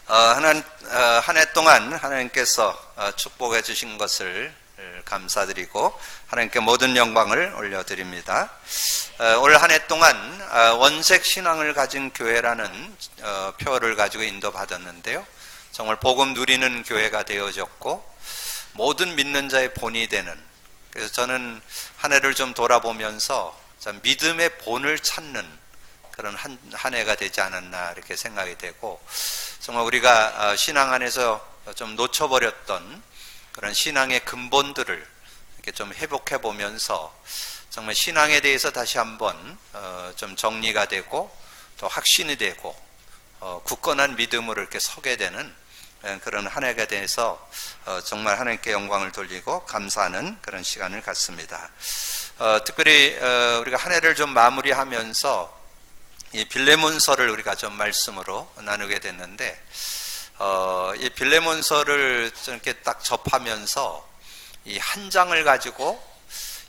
한 해 동안 하나님께서 축복해 주신 것을 감사드리고 하나님께 모든 영광을 올려드립니다. 올 한 해 동안 원색 신앙을 가진 교회라는 표어를 가지고 인도받았는데요. 정말 복음 누리는 교회가 되어졌고 모든 믿는 자의 본이 되는, 그래서 저는 한 해를 좀 돌아보면서 믿음의 본을 찾는 그런 한 해가 되지 않았나 이렇게 생각이 되고, 정말 우리가 신앙 안에서 좀 놓쳐버렸던 그런 신앙의 근본들을 이렇게 좀 회복해 보면서 정말 신앙에 대해서 다시 한번 좀 정리가 되고 또 확신이 되고 굳건한 믿음으로 이렇게 서게 되는 그런 한 해가 돼서 정말 하나님께 영광을 돌리고 감사하는 그런 시간을 갖습니다. 특별히 우리가 한 해를 좀 마무리하면서 이 빌레몬서를 우리가 좀 말씀으로 나누게 됐는데, 이 빌레몬서를 이렇게 딱 접하면서 이 한 장을 가지고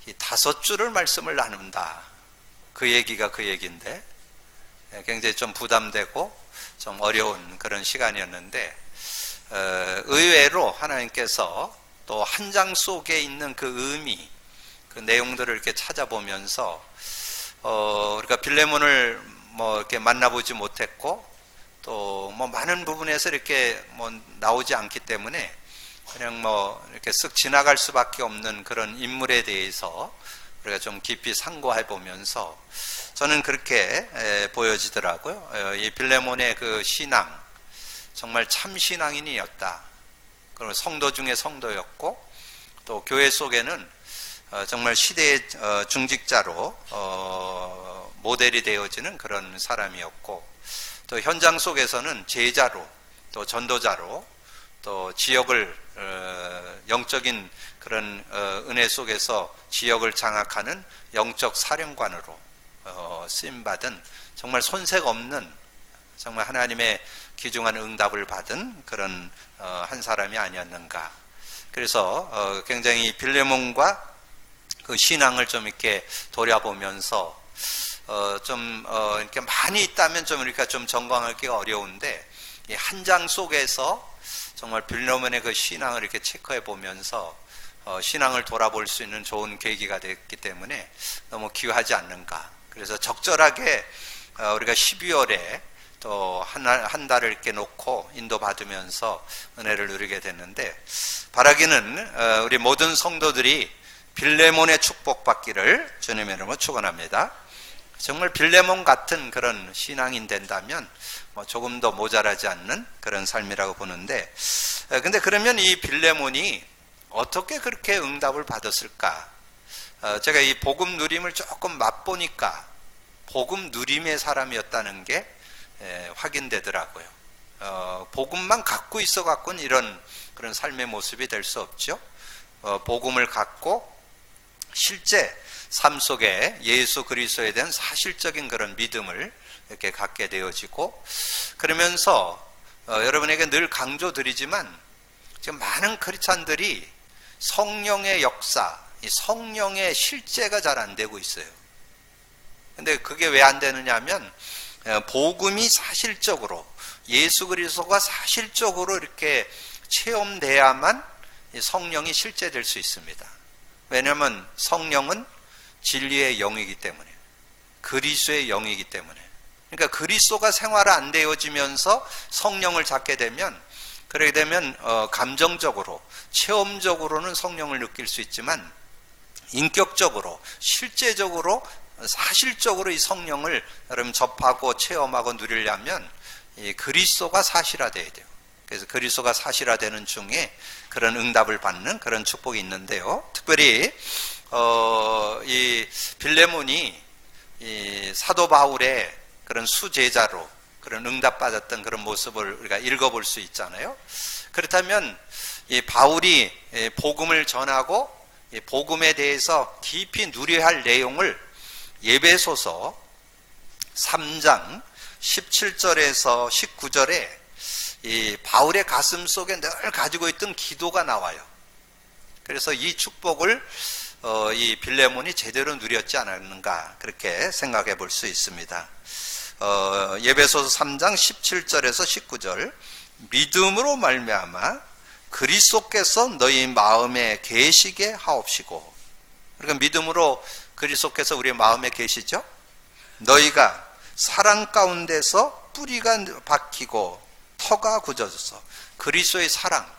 이 5줄을 말씀을 나눈다. 그 얘기가 그 얘기인데 굉장히 좀 부담되고 좀 어려운 그런 시간이었는데, 의외로 하나님께서 또 한 장 속에 있는 그 의미, 그 내용들을 이렇게 찾아보면서 우리가 빌레몬을 이렇게 만나보지 못했고 또 많은 부분에서 이렇게 나오지 않기 때문에 그냥 이렇게 쓱 지나갈 수밖에 없는 그런 인물에 대해서 우리가 좀 깊이 상고해 보면서 저는 그렇게 보여지더라고요. 이 빌레몬의 그 신앙, 정말 참 신앙인이었다. 그리고 성도 중에 성도였고 또 교회 속에는 정말 시대의 중직자로 모델이 되어지는 그런 사람이었고, 또 현장 속에서는 제자로 또 전도자로 또 지역을 영적인 그런 은혜 속에서 지역을 장악하는 영적 사령관으로 쓰임받은 정말 손색 없는, 정말 하나님의 귀중한 응답을 받은 그런 한 사람이 아니었는가. 그래서 굉장히 빌레몬과 그 신앙을 좀 이렇게 돌아보면서 이렇게 많이 있다면 좀 우리가 좀 점검하기가 어려운데, 이 한 장 속에서 정말 빌레몬의 그 신앙을 이렇게 체크해 보면서 신앙을 돌아볼 수 있는 좋은 계기가 됐기 때문에 너무 귀하지 않는가. 그래서 적절하게 우리가 12월에 또 한 달을 이렇게 놓고 인도받으면서 은혜를 누리게 됐는데, 바라기는 우리 모든 성도들이 빌레몬의 축복받기를 주님의 이름으로 축원합니다. 정말 빌레몬 같은 그런 신앙인 된다면 조금 더 모자라지 않는 그런 삶이라고 보는데, 근데 그러면 이 빌레몬이 어떻게 그렇게 응답을 받았을까? 제가 이 복음 누림을 조금 맛보니까 복음 누림의 사람이었다는 게 확인되더라고요. 복음만 갖고 있어 갖고는 이런 그런 삶의 모습이 될 수 없죠. 복음을 갖고 실제 삶 속에 예수 그리스도에 대한 사실적인 그런 믿음을 이렇게 갖게 되어지고, 그러면서 여러분에게 늘 강조드리지만 지금 많은 크리스찬들이 성령의 역사, 이 성령의 실제가 잘 안 되고 있어요. 근데 그게 왜 안 되느냐 하면 복음이 사실적으로, 예수 그리스도가 사실적으로 이렇게 체험돼야만 성령이 실제될 수 있습니다. 왜냐하면 성령은 진리의 영이기 때문에, 그리스도의 영이기 때문에. 그러니까 그리스도가 생활화 안 되어지면서 성령을 찾게 되면, 그러게 되면 감정적으로, 체험적으로는 성령을 느낄 수 있지만 인격적으로, 실제적으로, 사실적으로 이 성령을 여러분 접하고 체험하고 누리려면 이 그리스도가 사실화돼야 돼요. 그래서 그리스도가 사실화되는 중에 그런 응답을 받는 그런 축복이 있는데요. 특별히 이 빌레몬이 이 사도 바울의 그런 수제자로 그런 응답받았던 그런 모습을 우리가 읽어볼 수 있잖아요. 그렇다면 이 바울이 복음을 전하고 이 복음에 대해서 깊이 누려야 할 내용을 에베소서 3장 17절에서 19절에 이 바울의 가슴 속에 늘 가지고 있던 기도가 나와요. 그래서 이 축복을 이 빌레몬이 제대로 누렸지 않았는가, 그렇게 생각해 볼 수 있습니다. 에베소서 3장 17절에서 19절 믿음으로 말미암아 그리스도께서 너희 마음에 계시게 하옵시고. 그러니까 믿음으로 그리스도께서 우리의 마음에 계시죠. 너희가 사랑 가운데서 뿌리가 박히고 터가 굳어져서. 그리스도의 사랑.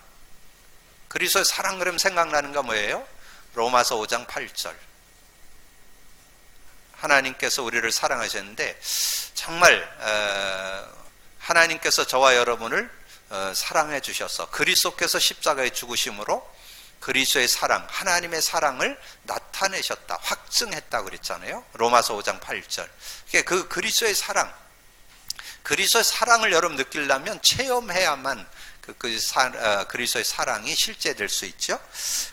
그리스도의 사랑 그러면 생각나는 거 뭐예요? 로마서 5장 8절. 하나님께서 우리를 사랑하셨는데 정말 하나님께서 저와 여러분을 사랑해 주셔서 그리스도께서 십자가에 죽으심으로 그리스도의 사랑, 하나님의 사랑을 나타내셨다, 확증했다 그랬잖아요. 로마서 5장 8절. 그 그리스도의 사랑, 그리스도의 사랑을 여러분 느끼려면 체험해야만 그리스도의 사랑이 실제될 수 있죠.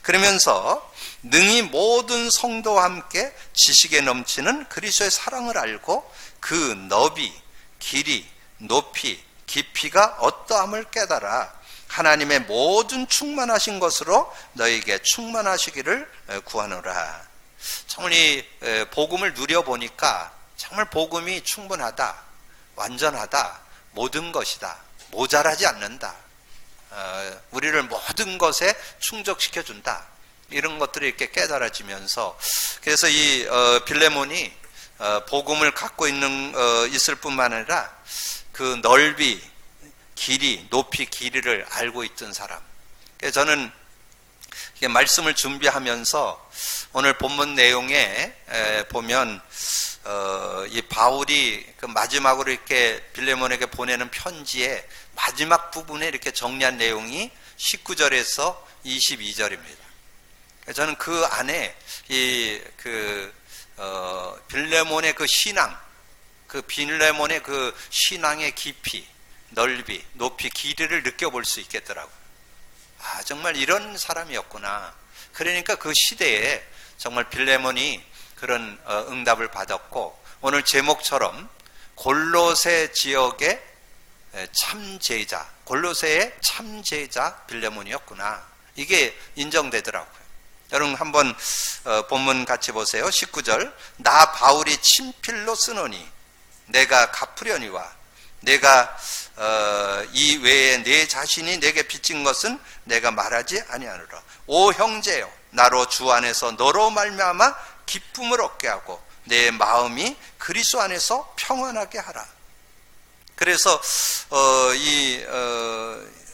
그러면서 능히 모든 성도와 함께 지식에 넘치는 그리스도의 사랑을 알고 그 너비, 길이, 높이, 깊이가 어떠함을 깨달아 하나님의 모든 충만하신 것으로 너에게 충만하시기를 구하노라. 정말 이 복음을 누려보니까 정말 복음이 충분하다, 완전하다, 모든 것이다, 모자라지 않는다, 우리를 모든 것에 충족시켜준다, 이런 것들이 이렇게 깨달아지면서, 그래서 이 빌레몬이 복음을 갖고 있을 뿐만 아니라 그 넓이, 길이, 높이, 길이를 알고 있던 사람. 그래서 저는 말씀을 준비하면서 오늘 본문 내용에 보면 이 바울이 그 마지막으로 이렇게 빌레몬에게 보내는 편지의 마지막 부분에 이렇게 정리한 내용이 19절에서 22절입니다. 저는 그 안에 빌레몬의 그 신앙, 그 빌레몬의 그 신앙의 깊이, 넓이, 높이, 길이를 느껴볼 수 있겠더라고요. 아, 정말 이런 사람이었구나. 그러니까 그 시대에 정말 빌레몬이 그런 응답을 받았고, 오늘 제목처럼 골로새 지역의 참제자, 골로새의 참제자 빌레몬이었구나, 이게 인정되더라고요. 여러분 한번 본문 같이 보세요. 19절. 나 바울이 친필로 쓰노니 내가 갚으려니와 내가 이 외에 내 자신이 내게 빚진 것은 내가 말하지 아니하노라. 오 형제여, 나로 주 안에서 너로 말미암아 기쁨을 얻게 하고 내 마음이 그리스도 안에서 평안하게 하라. 그래서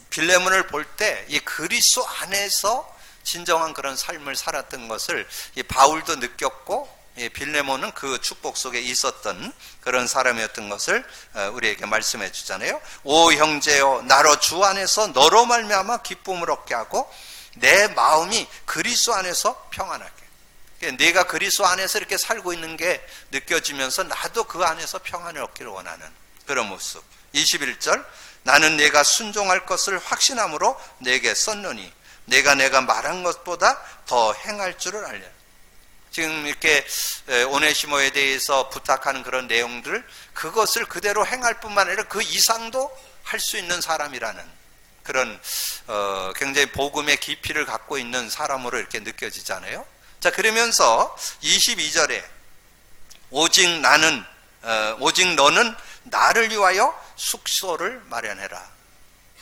빌레몬을 볼 때 이 그리스도 안에서 진정한 그런 삶을 살았던 것을 이 바울도 느꼈고, 빌레몬은 그 축복 속에 있었던 그런 사람이었던 것을 우리에게 말씀해 주잖아요. 오 형제여, 나로 주 안에서 너로 말미암아 기쁨을 얻게 하고 내 마음이 그리스도 안에서 평안하게. 내가 그리스도 안에서 이렇게 살고 있는 게 느껴지면서 나도 그 안에서 평안을 얻기를 원하는 그런 모습. 21절. 나는 내가 순종할 것을 확신함으로 내게 썼노니 내가 말한 것보다 더 행할 줄을 알려. 지금 이렇게 오네시모에 대해서 부탁하는 그런 내용들, 그것을 그대로 행할 뿐만 아니라 그 이상도 할 수 있는 사람이라는 그런 굉장히 복음의 깊이를 갖고 있는 사람으로 이렇게 느껴지잖아요. 자, 그러면서 22절에 오직 너는 나를 위하여 숙소를 마련해라.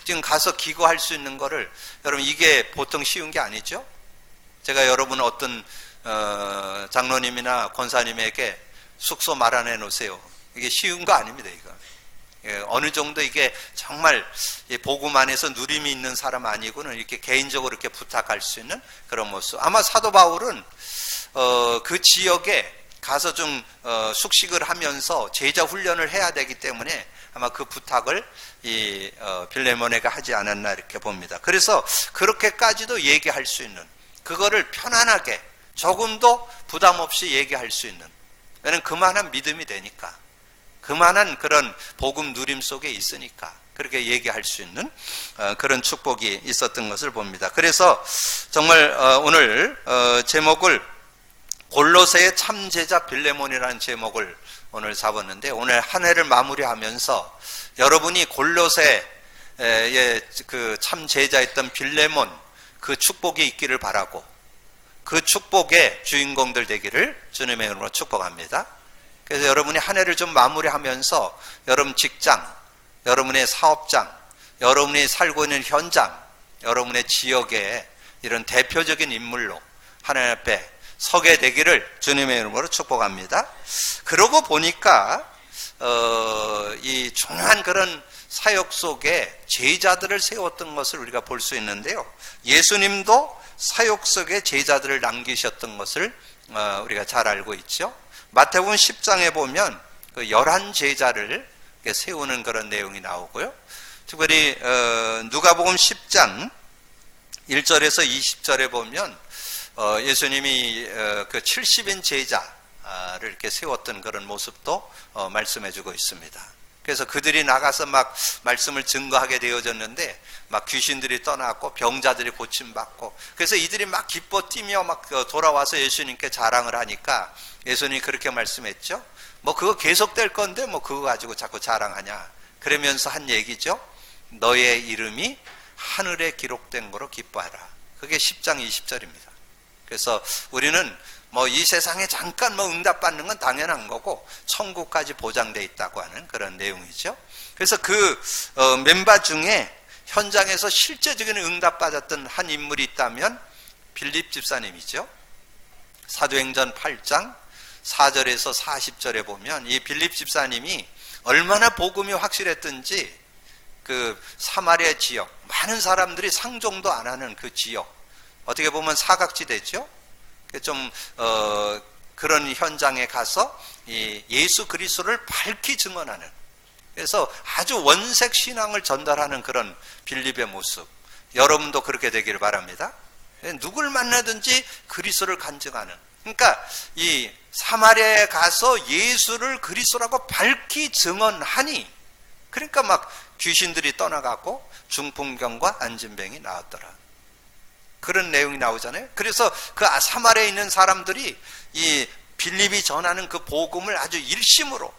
지금 가서 기거할 수 있는 거를, 여러분 이게 보통 쉬운 게 아니죠. 제가 여러분 어떤 장로님이나 권사님에게 숙소 마련해 놓으세요, 이게 쉬운 거 아닙니다. 이거 어느 정도 이게 정말 복음 안에서 누림이 있는 사람 아니고는 이렇게 개인적으로 이렇게 부탁할 수 있는 그런 모습. 아마 사도 바울은 그 지역에 가서 좀 숙식을 하면서 제자 훈련을 해야 되기 때문에 아마 그 부탁을 빌레몬에게 하지 않았나 이렇게 봅니다. 그래서 그렇게까지도 얘기할 수 있는, 그거를 편안하게 조금도 부담 없이 얘기할 수 있는, 왜냐하면 그만한 믿음이 되니까, 그만한 그런 복음 누림 속에 있으니까 그렇게 얘기할 수 있는 그런 축복이 있었던 것을 봅니다. 그래서 정말 오늘 제목을 골로새의 참제자 빌레몬이라는 제목을 오늘 잡았는데, 오늘 한 해를 마무리하면서 여러분이 골로새의 그 참제자였던 빌레몬, 그 축복이 있기를 바라고, 그 축복의 주인공들 되기를 주님의 이름으로 축복합니다. 그래서 여러분이 한 해를 좀 마무리하면서 여러분 직장, 여러분의 사업장, 여러분이 살고 있는 현장, 여러분의 지역에 이런 대표적인 인물로 하나님 앞에 서게 되기를 주님의 이름으로 축복합니다. 그러고 보니까 이 중요한 그런 사역 속에 제자들을 세웠던 것을 우리가 볼 수 있는데요. 예수님도 사역 속에 제자들을 남기셨던 것을 우리가 잘 알고 있죠. 마태복음 10장에 보면 그 11제자를 세우는 그런 내용이 나오고요. 특별히 누가복음 10장 1절에서 20절에 보면 예수님이 그 70인 제자를 이렇게 세웠던 그런 모습도 말씀해주고 있습니다. 그래서 그들이 나가서 막 말씀을 증거하게 되어졌는데 막 귀신들이 떠났고 병자들이 고침받고, 그래서 이들이 막 기뻐 뛰며 막 돌아와서 예수님께 자랑을 하니까 예수님이 그렇게 말씀했죠. 뭐 그거 계속될 건데 뭐 그거 가지고 자꾸 자랑하냐, 그러면서 한 얘기죠. 너의 이름이 하늘에 기록된 거로 기뻐하라. 그게 10장 20절입니다. 그래서 우리는 뭐 이 세상에 잠깐 뭐 응답받는 건 당연한 거고 천국까지 보장되어 있다고 하는 그런 내용이죠. 그래서 그 멤버 중에 현장에서 실제적인 응답받았던 한 인물이 있다면 빌립 집사님이죠. 사도행전 8장 4절에서 40절에 보면 이 빌립 집사님이 얼마나 복음이 확실했던지 그 사마리아 지역, 많은 사람들이 상종도 안 하는 그 지역, 어떻게 보면 사각지대죠. 좀 그런 현장에 가서 이 예수 그리스도를 밝히 증언하는, 그래서 아주 원색 신앙을 전달하는 그런 빌립의 모습, 여러분도 그렇게 되기를 바랍니다. 누굴 만나든지 그리스도를 간증하는, 그러니까 이 사마리아에 가서 예수를 그리스도라고 밝히 증언하니, 그러니까 막 귀신들이 떠나가고 중풍병과 안진병이 나왔더라, 그런 내용이 나오잖아요. 그래서 그 사마리아에 있는 사람들이 이 빌립이 전하는 그 복음을 아주 일심으로,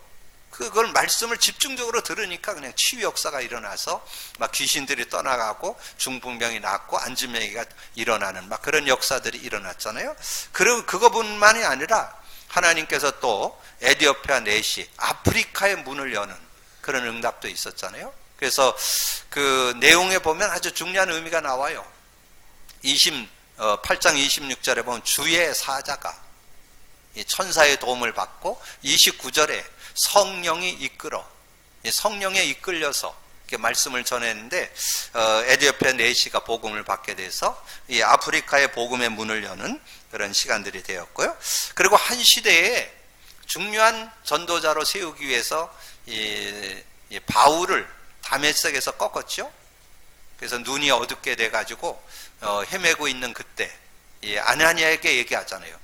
그걸 말씀을 집중적으로 들으니까 그냥 치유 역사가 일어나서 막 귀신들이 떠나가고 중풍병이 낫고 안진병이가 일어나는 막 그런 역사들이 일어났잖아요. 그리고 그것뿐만이 아니라 하나님께서 또 에디오피아 내시, 아프리카의 문을 여는 그런 응답도 있었잖아요. 그래서 그 내용에 보면 아주 중요한 의미가 나와요. 8장 26절에 보면 주의 사자가 천사의 도움을 받고, 29절에 성령이 이끌어, 성령에 이끌려서 이렇게 말씀을 전했는데 에디오피아 내시가 복음을 받게 돼서 이 아프리카의 복음의 문을 여는 그런 시간들이 되었고요. 그리고 한 시대에 중요한 전도자로 세우기 위해서 이 바울을 다메섹에서 꺾었죠. 그래서 눈이 어둡게 돼가지고 헤매고 있는 그때 이 아나니아에게 얘기하잖아요.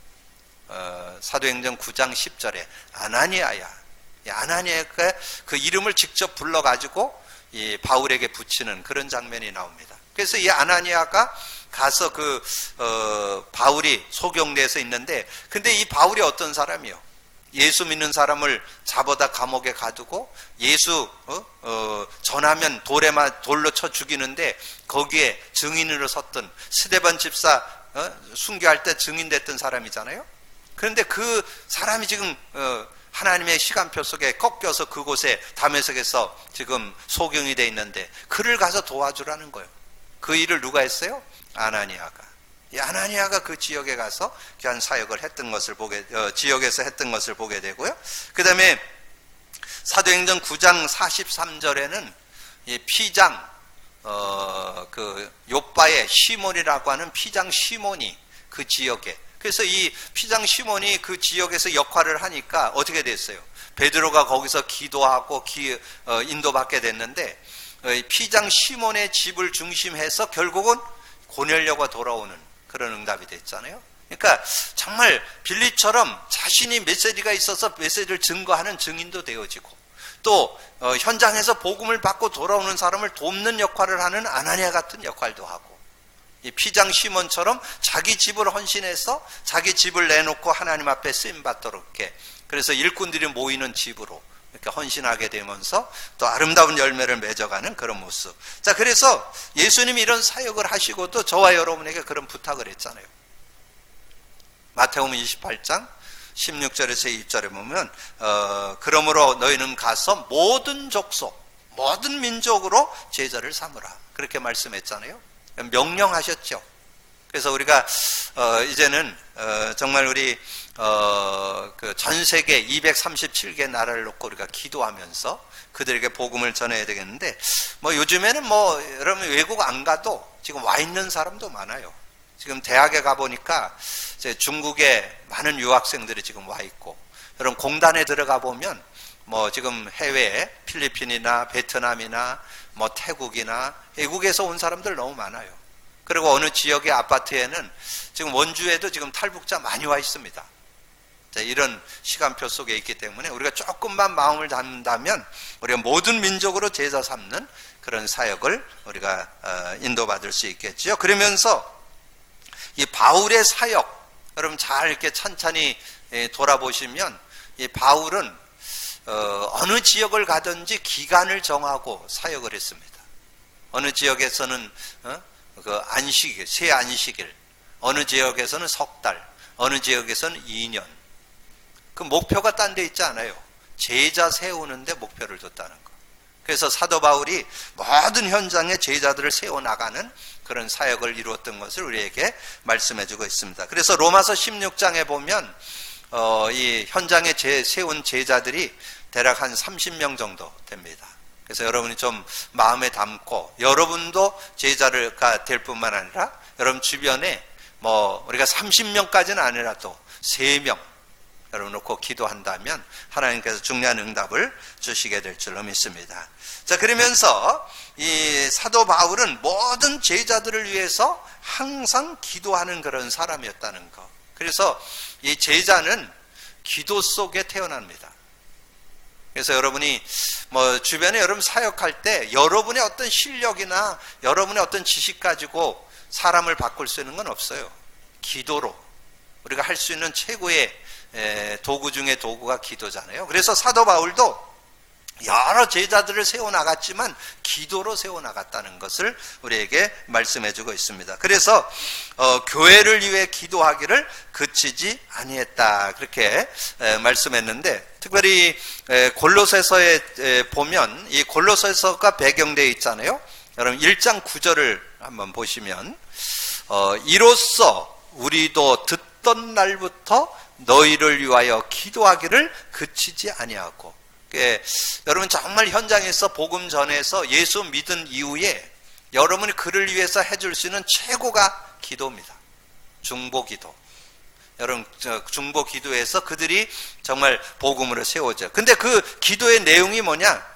사도행전 9장 10절에 아나니아야, 아나니아가 그 이름을 직접 불러가지고 이 바울에게 붙이는 그런 장면이 나옵니다. 그래서 이 아나니아가 가서 그 바울이 소경대에서 있는데, 근데 이 바울이 어떤 사람이요? 예수 믿는 사람을 잡아다 감옥에 가두고 예수 전하면 돌로 쳐 죽이는데 거기에 증인으로 섰던 스데반 집사 순교할 때 증인됐던 사람이잖아요. 그런데 그 사람이 지금 하나님의 시간표 속에 꺾여서 그곳에 다메섹에서 지금 소경이 돼 있는데 그를 가서 도와주라는 거예요. 그 일을 누가 했어요? 아나니아가. 이 아나니아가 그 지역에 가서 귀한 사역을 했던 것을 지역에서 했던 것을 보게 되고요. 그 다음에 사도행전 9장 43절에는 이 피장, 그 요빠의 시몬이라고 하는 피장 시몬이 그 지역에, 그래서 이 피장 시몬이 그 지역에서 역할을 하니까 어떻게 됐어요? 베드로가 거기서 기도하고 인도받게 됐는데 피장 시몬의 집을 중심해서 결국은 고넬료가 돌아오는 그런 응답이 됐잖아요. 그러니까 정말 빌립처럼 자신이 메시지가 있어서 메시지를 증거하는 증인도 되어지고, 또 현장에서 복음을 받고 돌아오는 사람을 돕는 역할을 하는 아나니아 같은 역할도 하고, 이 피장 시몬처럼 자기 집을 헌신해서 자기 집을 내놓고 하나님 앞에 쓰임 받도록 이렇게, 그래서 일꾼들이 모이는 집으로 이렇게 헌신하게 되면서 또 아름다운 열매를 맺어가는 그런 모습. 자, 그래서 예수님이 이런 사역을 하시고도 저와 여러분에게 그런 부탁을 했잖아요. 마태복음 28장 16절에서 20절에 보면 그러므로 너희는 가서 모든 족속, 모든 민족으로 제자를 삼으라. 그렇게 말씀했잖아요. 명령하셨죠. 그래서 우리가 이제는 정말 우리 그 전 세계 237개 나라를 놓고 우리가 기도하면서 그들에게 복음을 전해야 되겠는데, 뭐 요즘에는 뭐 여러분 외국 안 가도 지금 와 있는 사람도 많아요. 지금 대학에 가보니까 이제 중국에 많은 유학생들이 지금 와 있고, 여러분 공단에 들어가 보면 뭐 지금 해외에 필리핀이나 베트남이나 뭐 태국이나 외국에서 온 사람들 너무 많아요. 그리고 어느 지역의 아파트에는 지금 원주에도 지금 탈북자 많이 와 있습니다. 자, 이런 시간표 속에 있기 때문에 우리가 조금만 마음을 담는다면 우리가 모든 민족으로 제자 삼는 그런 사역을 우리가 인도받을 수 있겠죠. 그러면서 이 바울의 사역, 여러분 잘 이렇게 찬찬히 돌아보시면 이 바울은 어느 지역을 가든지 기간을 정하고 사역을 했습니다. 어느 지역에서는 그 안식일, 새 안식일, 어느 지역에서는 석 달, 어느 지역에서는 2년. 그 목표가 딴 데 있지 않아요. 제자 세우는데 목표를 뒀다는 거. 그래서 사도 바울이 모든 현장에 제자들을 세워나가는 그런 사역을 이루었던 것을 우리에게 말씀해주고 있습니다. 그래서 로마서 16장에 보면 이 현장에 세운 제자들이 대략 한 30명 정도 됩니다. 그래서 여러분이 좀 마음에 담고, 여러분도 제자가 될 뿐만 아니라 여러분 주변에 뭐 우리가 30명까지는 아니라도 3명 여러분 놓고 기도한다면 하나님께서 중요한 응답을 주시게 될 줄로 믿습니다. 자, 그러면서 이 사도 바울은 모든 제자들을 위해서 항상 기도하는 그런 사람이었다는 거. 그래서 이 제자는 기도 속에 태어납니다. 그래서 여러분이 뭐 주변에 여러분 사역할 때 여러분의 어떤 실력이나 여러분의 어떤 지식 가지고 사람을 바꿀 수 있는 건 없어요. 기도로 우리가 할 수 있는 최고의 도구 중에 도구가 기도잖아요. 그래서 사도 바울도 여러 제자들을 세워나갔지만 기도로 세워나갔다는 것을 우리에게 말씀해주고 있습니다. 그래서 교회를 위해 기도하기를 그치지 아니했다, 그렇게 말씀했는데, 특별히 골로새서에 보면 이 골로새서가 배경되어 있잖아요. 여러분 1장 9절을 한번 보시면 이로써 우리도 듣던 날부터 너희를 위하여 기도하기를 그치지 아니하고. 여러분 정말 현장에서 복음 전해서 예수 믿은 이후에 여러분이 그를 위해서 해줄 수 있는 최고가 기도입니다. 중보기도. 여러분 중보기도에서 그들이 정말 복음으로 세워져요. 근데 그 기도의 내용이 뭐냐?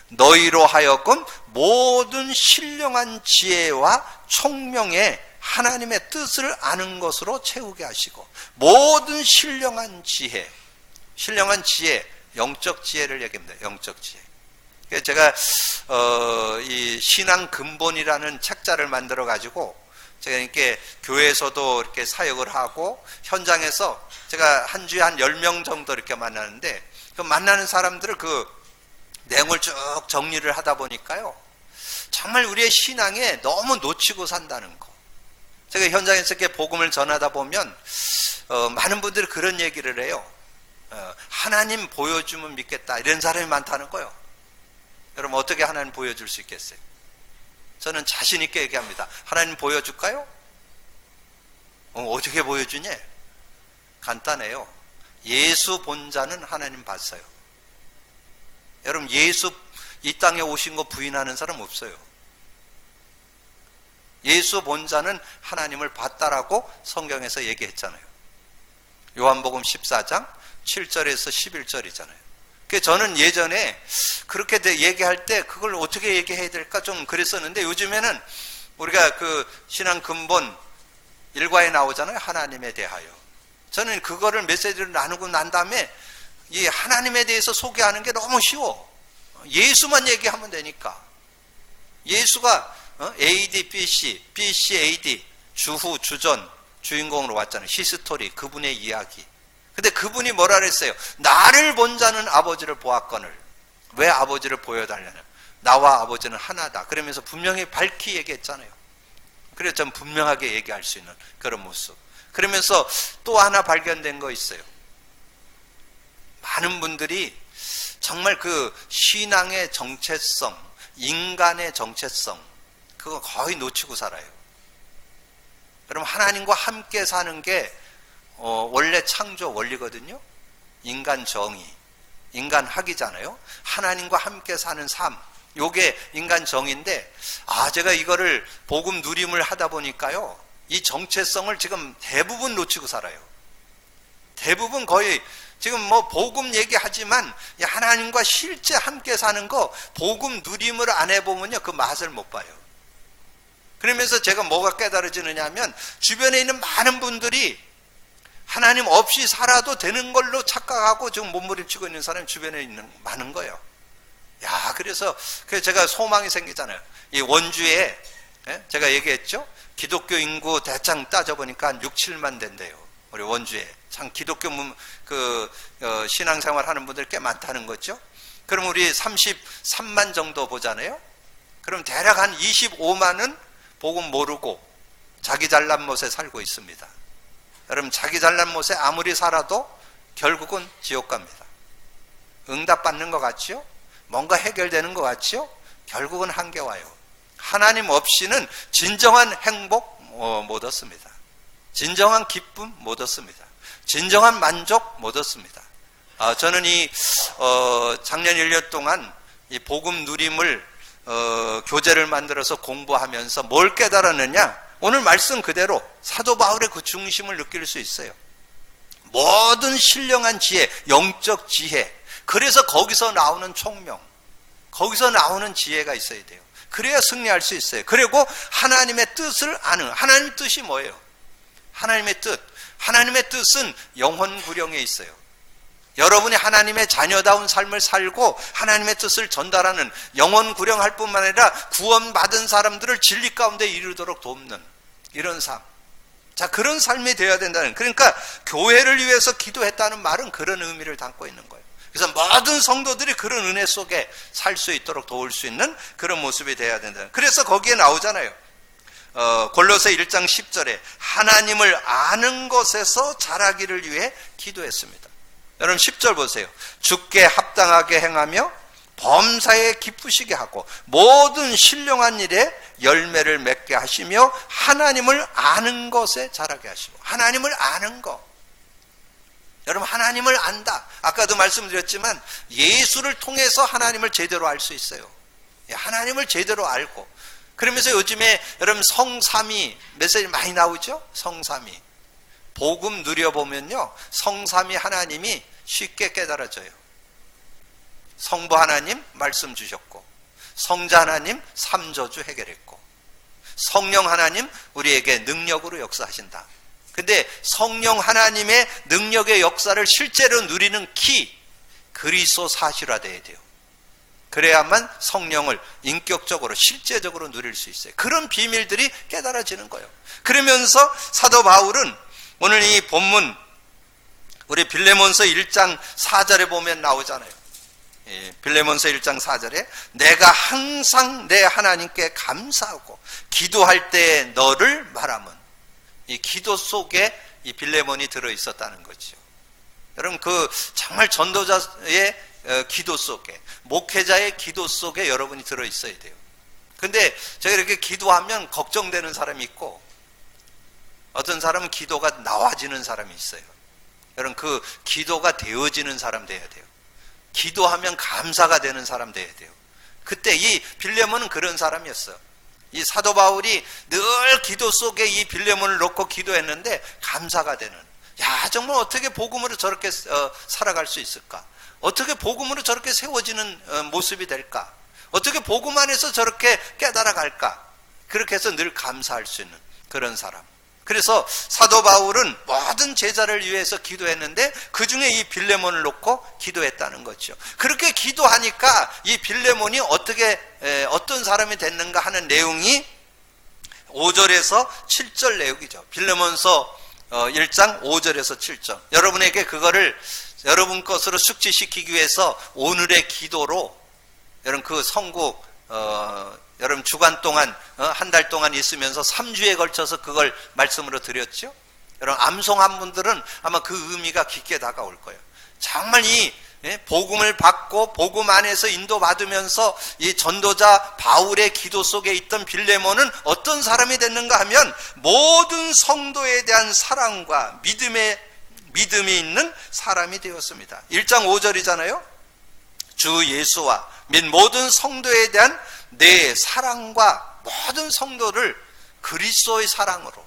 너희로 하여금 모든 신령한 지혜와 총명에 하나님의 뜻을 아는 것으로 채우게 하시고. 모든 신령한 지혜, 신령한 지혜, 영적 지혜를 얘기합니다. 영적 지혜. 제가 이 신앙 근본이라는 책자를 만들어 가지고 제가 이렇게 교회에서도 이렇게 사역을 하고 현장에서 제가 한 주에 한 10명 정도 이렇게 만나는데, 그 만나는 사람들을 그 내용을 쭉 정리를 하다 보니까요, 정말 우리의 신앙에 너무 놓치고 산다는 거. 제가 현장에서 이렇게 복음을 전하다 보면 많은 분들이 그런 얘기를 해요. 하나님 보여주면 믿겠다, 이런 사람이 많다는 거예요. 여러분 어떻게 하나님 보여줄 수 있겠어요? 저는 자신 있게 얘기합니다. 하나님 보여줄까요? 어떻게 보여주냐? 간단해요. 예수 본 자는 하나님 봤어요. 여러분 예수 이 땅에 오신 거 부인하는 사람 없어요. 예수 본 자는 하나님을 봤다라고 성경에서 얘기했잖아요. 요한복음 14장 7절에서 11절이잖아요. 저는 예전에 그렇게 얘기할 때 그걸 어떻게 얘기해야 될까 좀 그랬었는데, 요즘에는 우리가 그 신앙 근본 일과에 나오잖아요. 하나님에 대하여. 저는 그거를 메시지를 나누고 난 다음에 이 하나님에 대해서 소개하는 게 너무 쉬워. 예수만 얘기하면 되니까. 예수가 AD, BC, BC, AD, 주후, 주전, 주인공으로 왔잖아요. 히스토리, 그분의 이야기. 근데 그분이 뭐라 그랬어요? 나를 본 자는 아버지를 보았거늘. 왜 아버지를 보여달라냐? 나와 아버지는 하나다. 그러면서 분명히 밝히 얘기했잖아요. 그래서 좀 분명하게 얘기할 수 있는 그런 모습. 그러면서 또 하나 발견된 거 있어요. 많은 분들이 정말 그 신앙의 정체성, 인간의 정체성, 그거 거의 놓치고 살아요. 여러분, 하나님과 함께 사는 게 원래 창조 원리거든요. 인간 정의, 인간 학이잖아요. 하나님과 함께 사는 삶, 요게 인간 정의인데, 제가 이거를 복음 누림을 하다 보니까요, 이 정체성을 지금 대부분 놓치고 살아요. 대부분 거의 지금 뭐 복음 얘기하지만 하나님과 실제 함께 사는 거 복음 누림을 안 해보면요, 그 맛을 못 봐요. 그러면서 제가 뭐가 깨달아지느냐 하면, 주변에 있는 많은 분들이 하나님 없이 살아도 되는 걸로 착각하고 지금 몸부림치고 있는 사람이 주변에 있는 많은 거예요. 그래서 제가 소망이 생기잖아요. 이 원주에 제가 얘기했죠. 기독교 인구 대충 따져보니까 한 6, 7만 된대요. 우리 원주에. 참 기독교 신앙생활 하는 분들 꽤 많다는 거죠. 그럼 우리 33만 정도 보잖아요. 그럼 대략 한 25만은 복음 모르고 자기 잘난 못에 살고 있습니다. 여러분, 자기 잘난 못에 아무리 살아도 결국은 지옥 갑니다. 응답받는 것 같죠? 뭔가 해결되는 것 같죠? 결국은 한계 와요. 하나님 없이는 진정한 행복 못 얻습니다. 진정한 기쁨 못 얻습니다. 진정한 만족 못 얻습니다. 저는 작년 1년 동안 이 복음 누림을 교재를 만들어서 공부하면서 뭘 깨달았느냐? 오늘 말씀 그대로 사도 바울의 그 중심을 느낄 수 있어요. 모든 신령한 지혜, 영적 지혜, 그래서 거기서 나오는 총명, 거기서 나오는 지혜가 있어야 돼요. 그래야 승리할 수 있어요. 그리고 하나님의 뜻을 아는, 하나님의 뜻이 뭐예요? 하나님의 뜻은 영혼구령에 있어요. 여러분이 하나님의 자녀다운 삶을 살고 하나님의 뜻을 전달하는, 영혼구령할 뿐만 아니라 구원받은 사람들을 진리 가운데 이르도록 돕는 이런 삶. 자, 그런 삶이 되어야 된다는, 그러니까 교회를 위해서 기도했다는 말은 그런 의미를 담고 있는 거예요. 그래서 모든 성도들이 그런 은혜 속에 살 수 있도록 도울 수 있는 그런 모습이 되어야 된다. 그래서 거기에 나오잖아요. 골로새 1장 10절에 하나님을 아는 것에서 자라기를 위해 기도했습니다. 여러분 10절 보세요. 주께 합당하게 행하며 범사에 기쁘시게 하고 모든 신령한 일에 열매를 맺게 하시며 하나님을 아는 것에 자라게 하시고. 하나님을 아는 것. 여러분, 하나님을 안다. 아까도 말씀드렸지만 예수를 통해서 하나님을 제대로 알 수 있어요. 하나님을 제대로 알고. 그러면서 요즘에 여러분 성삼위 메시지 많이 나오죠? 성삼위. 복음 누려보면요, 성삼위 하나님이 쉽게 깨달아져요. 성부 하나님 말씀 주셨고, 성자 하나님 삼저주 해결했고, 성령 하나님 우리에게 능력으로 역사하신다. 근데 성령 하나님의 능력의 역사를 실제로 누리는 키, 그리스도 사실화돼야 돼요. 그래야만 성령을 인격적으로 실제적으로 누릴 수 있어요. 그런 비밀들이 깨달아지는 거예요. 그러면서 사도 바울은 오늘 이 본문 우리 빌레몬서 1장 4절에 보면 나오잖아요. 빌레몬서 1장 4절에 내가 항상 내 하나님께 감사하고 기도할 때 너를 말하면, 이 기도 속에 이 빌레몬이 들어있었다는 거죠. 여러분, 그 정말 전도자의 기도 속에, 목회자의 기도 속에 여러분이 들어있어야 돼요. 근데 제가 이렇게 기도하면 걱정되는 사람이 있고, 어떤 사람은 기도가 나와지는 사람이 있어요. 여러분, 그 기도가 되어지는 사람 돼야 돼요. 기도하면 감사가 되는 사람 돼야 돼요. 그때 이 빌레몬은 그런 사람이었어요. 이 사도 바울이 늘 기도 속에 이 빌레몬을 놓고 기도했는데 감사가 되는, 정말 어떻게 복음으로 저렇게 살아갈 수 있을까? 어떻게 복음으로 저렇게 세워지는 모습이 될까? 어떻게 복음 안에서 저렇게 깨달아갈까? 그렇게 해서 늘 감사할 수 있는 그런 사람. 그래서 사도 바울은 모든 제자를 위해서 기도했는데 그 중에 이 빌레몬을 놓고 기도했다는 거죠. 그렇게 기도하니까 이 빌레몬이 어떤 사람이 됐는가 하는 내용이 5절에서 7절 내용이죠. 빌레몬서 1장 5절에서 7절. 여러분에게 그거를 여러분 것으로 숙지시키기 위해서 오늘의 기도로, 여러분 그 성국 여러분 주간 동안 한 달 동안 있으면서 3주에 걸쳐서 그걸 말씀으로 드렸죠. 여러분 암송한 분들은 아마 그 의미가 깊게 다가올 거예요. 정말 이 복음을 받고 복음 안에서 인도받으면서 이 전도자 바울의 기도 속에 있던 빌레몬은 어떤 사람이 됐는가 하면 모든 성도에 대한 사랑과 믿음이 있는 사람이 되었습니다. 1장 5절이잖아요. 주 예수와 및 모든 성도에 대한 내 사랑과 모든 성도를 그리스도의 사랑으로,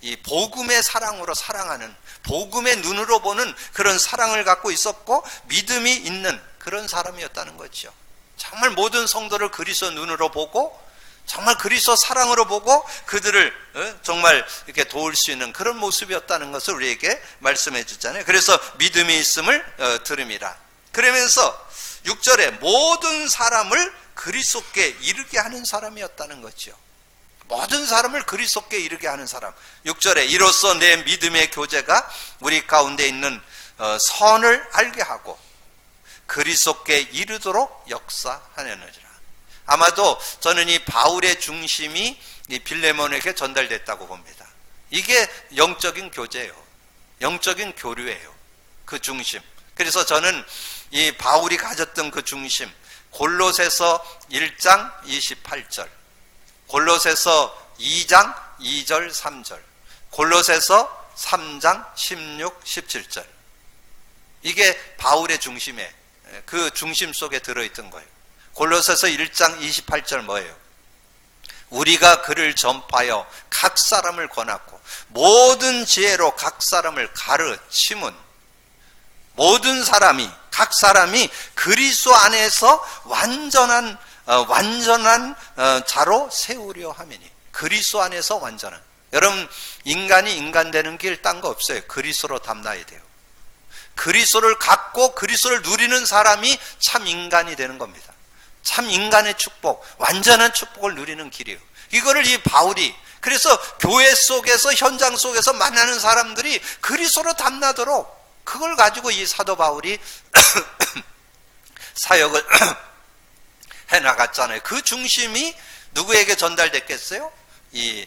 이 복음의 사랑으로 사랑하는, 복음의 눈으로 보는 그런 사랑을 갖고 있었고 믿음이 있는 그런 사람이었다는 거죠. 정말 모든 성도를 그리스도 눈으로 보고 정말 그리스도 사랑으로 보고 그들을 정말 이렇게 도울 수 있는 그런 모습이었다는 것을 우리에게 말씀해 주잖아요. 그래서 믿음이 있음을 들음이라. 그러면서 6절에 모든 사람을 그리스도께 이르게 하는 사람이었다는 거죠. 모든 사람을 그리스도께 이르게 하는 사람. 6절에 이로써 내 믿음의 교제가 우리 가운데 있는 선을 알게 하고 그리스도께 이르도록 역사하려느니라. 아마도 저는 이 바울의 중심이 이 빌레몬에게 전달됐다고 봅니다. 이게 영적인 교제예요. 영적인 교류예요. 그 중심. 그래서 저는 이 바울이 가졌던 그 중심, 골로새서 1장 28절, 골로새서 2장 2절 3절, 골로새서 3장 16, 17절. 이게 바울의 중심에, 그 중심 속에 들어있던 거예요. 골로새서 1장 28절 뭐예요? 우리가 그를 전파하여 각 사람을 권하고 모든 지혜로 각 사람을 가르치문, 모든 사람이, 각 사람이 그리스도 안에서 완전한 자로 세우려 하매니. 그리스도 안에서 완전한. 여러분, 인간이 인간 되는 길 딴 거 없어요. 그리스도로 담나야 돼요. 그리스도를 갖고 그리스도를 누리는 사람이 참 인간이 되는 겁니다. 참 인간의 축복, 완전한 축복을 누리는 길이에요. 이거를 이 바울이, 그래서 교회 속에서, 현장 속에서 만나는 사람들이 그리스도로 담나도록 그걸 가지고 이 사도 바울이 사역을 해나갔잖아요. 그 중심이 누구에게 전달됐겠어요? 이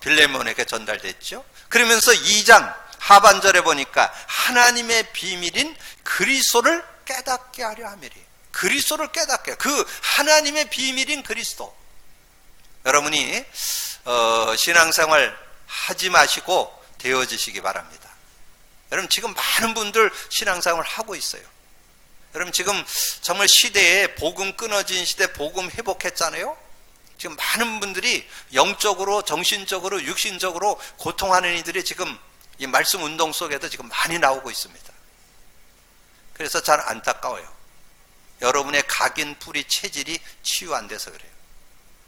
빌레몬에게 전달됐죠. 그러면서 2장 하반절에 보니까 하나님의 비밀인 그리스도를 깨닫게 하려 함이리. 그리스도를 깨닫게, 그 하나님의 비밀인 그리스도. 여러분이 신앙생활 하지 마시고 되어지시기 바랍니다. 여러분, 지금 많은 분들 신앙생활 하고 있어요. 여러분, 지금 정말 시대에 복음 끊어진 시대, 복음 회복했잖아요. 지금 많은 분들이 영적으로, 정신적으로, 육신적으로 고통하는 이들이 지금 이 말씀 운동 속에도 지금 많이 나오고 있습니다. 그래서 잘 안타까워요. 여러분의 각인 뿌리 체질이 치유 안 돼서 그래요.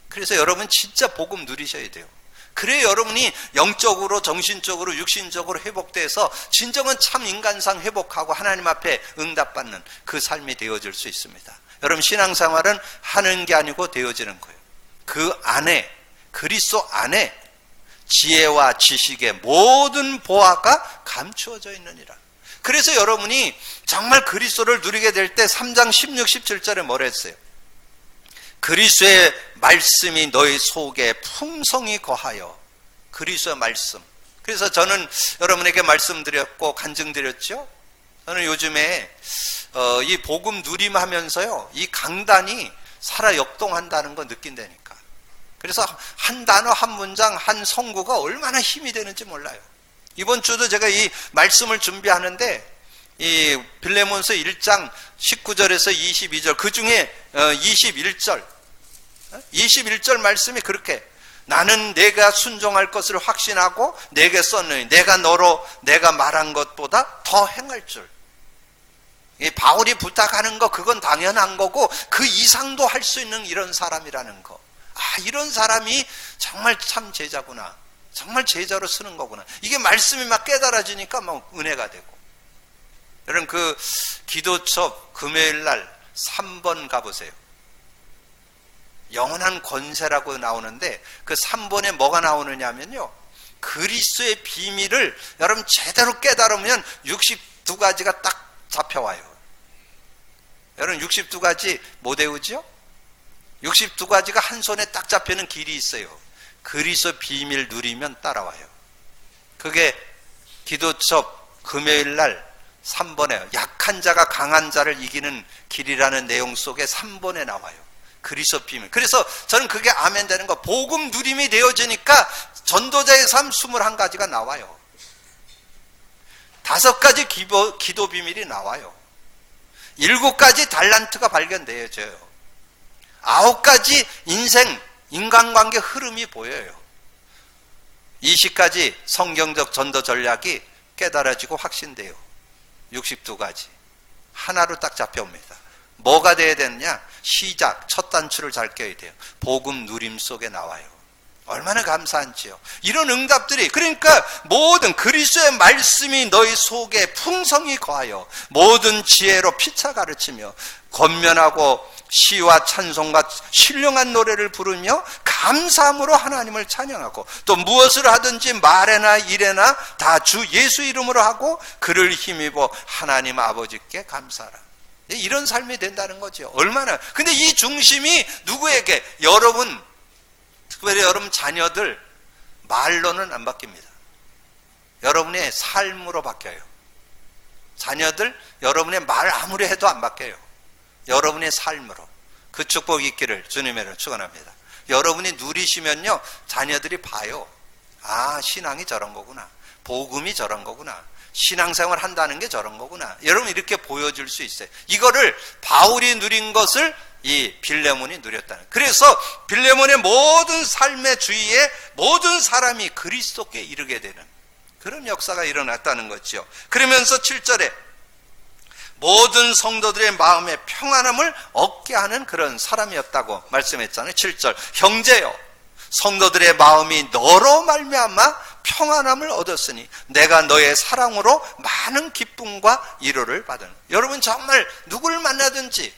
그래서 여러분 진짜 복음 누리셔야 돼요. 그래야 여러분이 영적으로, 정신적으로, 육신적으로 회복돼서 진정한 참 인간상 회복하고 하나님 앞에 응답받는 그 삶이 되어질 수 있습니다. 여러분, 신앙생활은 하는 게 아니고 되어지는 거예요. 그 안에, 그리스도 안에 지혜와 지식의 모든 보화가 감추어져 있느니라. 그래서 여러분이 정말 그리스도를 누리게 될 때 3장 16, 17절에 뭐라 했어요? 그리스도의 말씀이 너희 속에 풍성히 거하여. 그리스도의 말씀. 그래서 저는 여러분에게 말씀드렸고 간증드렸죠. 저는 요즘에 이 복음 누림하면서요, 이 강단이 살아 역동한다는 거 느낀다니까. 그래서 한 단어, 한 문장, 한 성구가 얼마나 힘이 되는지 몰라요. 이번 주도 제가 이 말씀을 준비하는데 이 빌레몬서 1장 19절에서 22절, 그 중에 21절 말씀이 그렇게, 나는 내가 순종할 것을 확신하고 내게 썼느니 내가 너로 내가 말한 것보다 더 행할 줄. 이 바울이 부탁하는 거, 그건 당연한 거고 그 이상도 할 수 있는 이런 사람이라는 거. 아, 이런 사람이 정말 참 제자구나. 정말 제자로 쓰는 거구나. 이게 말씀이 막 깨달아지니까 막 은혜가 되고. 여러분, 그 기도첩 금요일 날 3번 가보세요. 영원한 권세라고 나오는데 그 3번에 뭐가 나오느냐면요, 그리스도의 비밀을 여러분 제대로 깨달으면 62가지가 딱 잡혀와요. 여러분, 62가지 못 외우죠? 62가지가 한 손에 딱 잡히는 길이 있어요. 그리스도 비밀 누리면 따라와요. 그게 기도첩 금요일 날 3번에 약한 자가 강한 자를 이기는 길이라는 내용 속에 3번에 나와요. 그리스도 비밀. 그래서 저는 그게 아멘 되는 거. 복음 누림이 되어지니까 전도자의 삶 21가지가 나와요. 5가지 기도 비밀이 나와요. 7가지 달란트가 발견되어져요. 9가지 인간관계 흐름이 보여요. 20가지 성경적 전도 전략이 깨달아지고 확신돼요. 62가지. 하나로 딱 잡혀옵니다. 뭐가 돼야 되느냐? 시작, 첫 단추를 잘 껴야 돼요. 복음 누림 속에 나와요. 얼마나 감사한지요. 이런 응답들이, 그러니까 모든 그리스도의 말씀이 너희 속에 풍성히 거하여 모든 지혜로 피차 가르치며 권면하고 시와 찬송과 신령한 노래를 부르며 감사함으로 하나님을 찬양하고 또 무엇을 하든지 말에나 일에나 다 주 예수 이름으로 하고 그를 힘입어 하나님 아버지께 감사하라. 이런 삶이 된다는 거죠. 얼마나. 근데 이 중심이 누구에게? 여러분, 특별히 여러분 자녀들 말로는 안 바뀝니다. 여러분의 삶으로 바뀌어요. 자녀들 여러분의 말 아무리 해도 안 바뀌어요. 여러분의 삶으로. 그 축복이 있기를 주님의 이름으로 축원합니다. 여러분이 누리시면요, 자녀들이 봐요. 아, 신앙이 저런 거구나. 복음이 저런 거구나. 신앙생활 한다는 게 저런 거구나. 여러분 이렇게 보여줄 수 있어요. 이거를 바울이 누린 것을 이 빌레몬이 누렸다는. 그래서 빌레몬의 모든 삶의 주위에 모든 사람이 그리스도께 이르게 되는 그런 역사가 일어났다는 거죠. 그러면서 7절에 모든 성도들의 마음에 평안함을 얻게 하는 그런 사람이었다고 말씀했잖아요. 7절, 형제여, 성도들의 마음이 너로 말미암아 평안함을 얻었으니 내가 너의 사랑으로 많은 기쁨과 위로를 받으는. 여러분 정말 누굴 만나든지,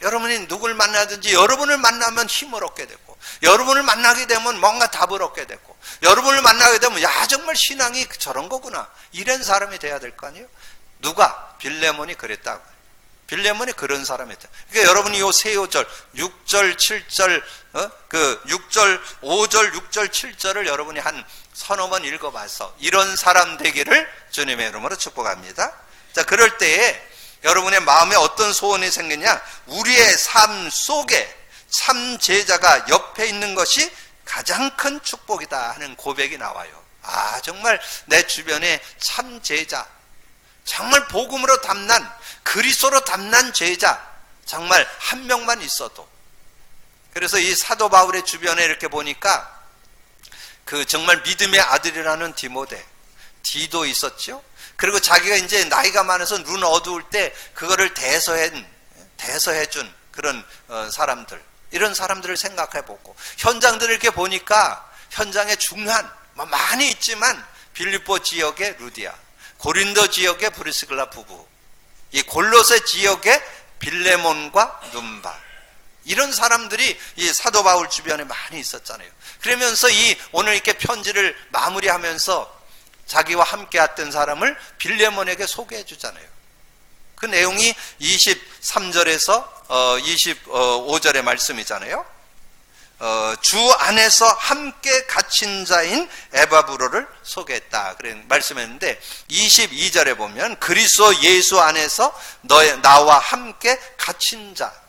여러분이 누굴 만나든지 여러분을 만나면 힘을 얻게 되고, 여러분을 만나게 되면 뭔가 답을 얻게 되고, 여러분을 만나게 되면 야 정말 신앙이 저런 거구나, 이런 사람이 돼야 될 거 아니에요. 누가? 빌레몬이 그랬다고. 빌레몬이 그런 사람이었다. 그러니까 여러분이 요 세 요절 6절 7절 그 6절 5절 6절 7절을 여러분이 한 서너 번 읽어봐서 이런 사람 되기를 주님의 이름으로 축복합니다. 자, 그럴 때에 여러분의 마음에 어떤 소원이 생기냐? 우리의 삶 속에 참 제자가 옆에 있는 것이 가장 큰 축복이다 하는 고백이 나와요. 아, 정말 내 주변에 참 제자, 정말 복음으로 담난, 그리스도로 담난 제자 정말 한 명만 있어도. 그래서 이 사도 바울의 주변에 이렇게 보니까 그 정말 믿음의 아들이라는 디모데, 디도 있었죠. 그리고 자기가 이제 나이가 많아서 눈 어두울 때 그거를 대서해준 그런 사람들, 이런 사람들을 생각해보고 현장들을 이렇게 보니까 현장에 중요한 많이 있지만 빌립보 지역의 루디아, 고린도 지역의 브리스길라 부부, 이 골로새 지역의 빌레몬과 눈바, 이런 사람들이 이 사도 바울 주변에 많이 있었잖아요. 그러면서 이 오늘 이렇게 편지를 마무리하면서 자기와 함께 했던 사람을 빌레몬에게 소개해 주잖아요. 그 내용이 23절에서 25절의 말씀이잖아요. 주 안에서 함께 갇힌 자인 에바브로를 소개했다, 그런 말씀했는데 22절에 보면 그리스도 예수 안에서 나와 함께 갇힌 자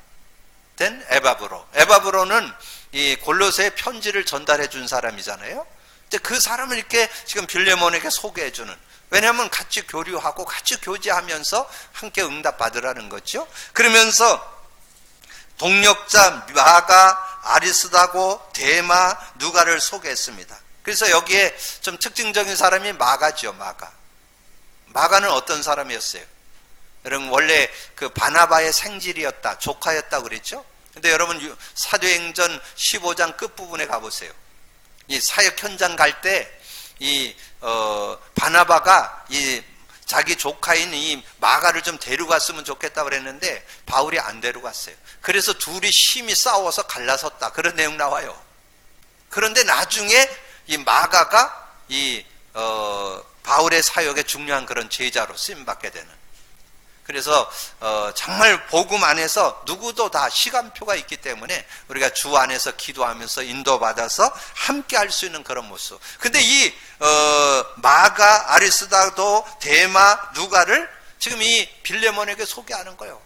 된 에바브로. 에바브로는 이 골로새의 편지를 전달해 준 사람이잖아요. 근데 그 사람을 이렇게 지금 빌레몬에게 소개해 주는, 왜냐하면 같이 교류하고 같이 교제하면서 함께 응답 받으라는 거죠. 그러면서 동력자 마가, 아리스다고, 데마, 누가를 소개했습니다. 그래서 여기에 좀 특징적인 사람이 마가죠. 마가는 어떤 사람이었어요? 여러분 원래 그 바나바의 생질이었다, 조카였다고 그랬죠. 근데 여러분 사도행전 15장 끝부분에 가보세요. 이 사역 현장 갈 때 이 바나바가 이 자기 조카인 이 마가를 좀 데려갔으면 좋겠다 그랬는데 바울이 안 데려갔어요. 그래서 둘이 심히 싸워서 갈라섰다, 그런 내용 나와요. 그런데 나중에 이 마가가 이 바울의 사역에 중요한 그런 제자로 쓰임받게 되는. 그래서 정말 복음 안에서 누구도 다 시간표가 있기 때문에 우리가 주 안에서 기도하면서 인도받아서 함께 할 수 있는 그런 모습. 근데 이 마가, 아리스다도, 데마, 누가를 지금 이 빌레몬에게 소개하는 거예요.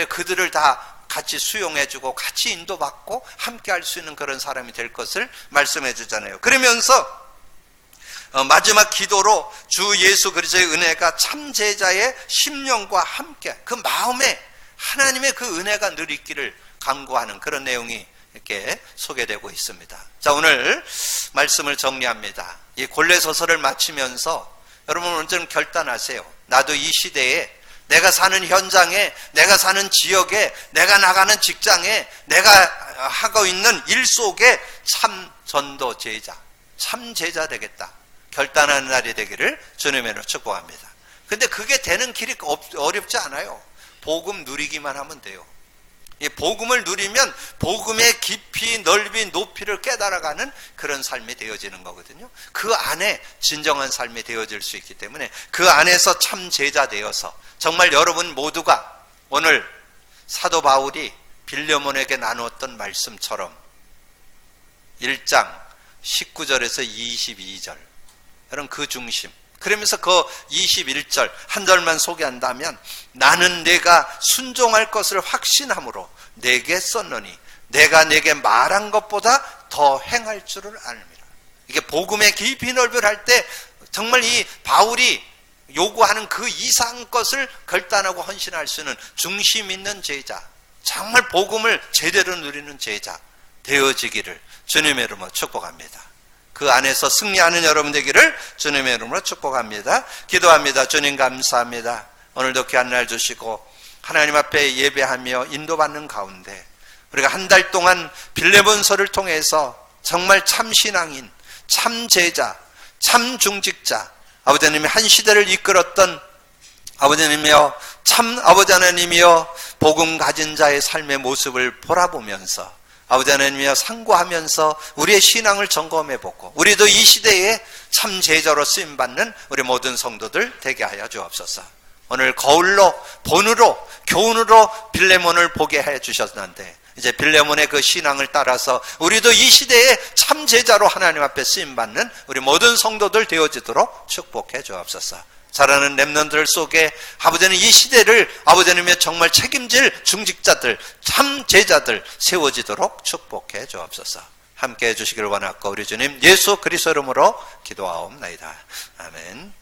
그들을 다 같이 수용해주고 같이 인도받고 함께 할 수 있는 그런 사람이 될 것을 말씀해 주잖아요. 그러면서 마지막 기도로 주 예수 그리스도의 은혜가 참 제자의 심령과 함께 그 마음에 하나님의 그 은혜가 늘 있기를 간구하는 그런 내용이 이렇게 소개되고 있습니다. 자, 오늘 말씀을 정리합니다. 이 골레서설을 마치면서 여러분 오늘 결단하세요. 나도 이 시대에 내가 사는 현장에, 내가 사는 지역에, 내가 나가는 직장에, 내가 하고 있는 일 속에 참 전도 제자, 참 제자 되겠다. 결단하는 날이 되기를 주님으로 축복합니다. 근데 그게 되는 길이 어렵지 않아요. 복음 누리기만 하면 돼요. 이 복음을 누리면 복음의 깊이, 넓이, 높이를 깨달아가는 그런 삶이 되어지는 거거든요. 그 안에 진정한 삶이 되어질 수 있기 때문에 그 안에서 참 제자 되어서 정말 여러분 모두가 오늘 사도 바울이 빌레몬에게 나누었던 말씀처럼 1장 19절에서 22절 여러분 그 중심, 그러면서 그 21절 한 절만 소개한다면 나는 내가 순종할 것을 확신함으로 내게 썼노니 내가 내게 말한 것보다 더 행할 줄을 압니다. 이게 복음의 깊이 넓이를 할 때 정말 이 바울이 요구하는 그 이상 것을 결단하고 헌신할 수 있는 중심 있는 제자, 정말 복음을 제대로 누리는 제자 되어지기를 주님의 이름으로 축복합니다. 그 안에서 승리하는 여러분 되기를 주님의 이름으로 축복합니다. 기도합니다. 주님 감사합니다. 오늘도 귀한 날 주시고 하나님 앞에 예배하며 인도받는 가운데 우리가 한 달 동안 빌레몬서를 통해서 정말 참 신앙인, 참 제자, 참 중직자, 아버지 하나님이 한 시대를 이끌었던 아버지 하나님이여, 참 아버지 하나님이여, 복음 가진 자의 삶의 모습을 돌아보면서 아버지 하나님이여 상고하면서 우리의 신앙을 점검해보고 우리도 이 시대에 참 제자로 쓰임받는 우리 모든 성도들 되게 하여 주옵소서. 오늘 거울로, 본으로, 교훈으로 빌레몬을 보게 해 주셨는데 이제 빌레몬의 그 신앙을 따라서 우리도 이 시대에 참 제자로 하나님 앞에 쓰임받는 우리 모든 성도들 되어지도록 축복해 주옵소서. 자라는 렘넌트들 속에 아버지는 이 시대를 아버지님의 정말 책임질 중직자들, 참 제자들 세워지도록 축복해 주옵소서. 함께 해주시기를 원하고 우리 주님 예수 그리스도 이름으로 기도하옵나이다. 아멘.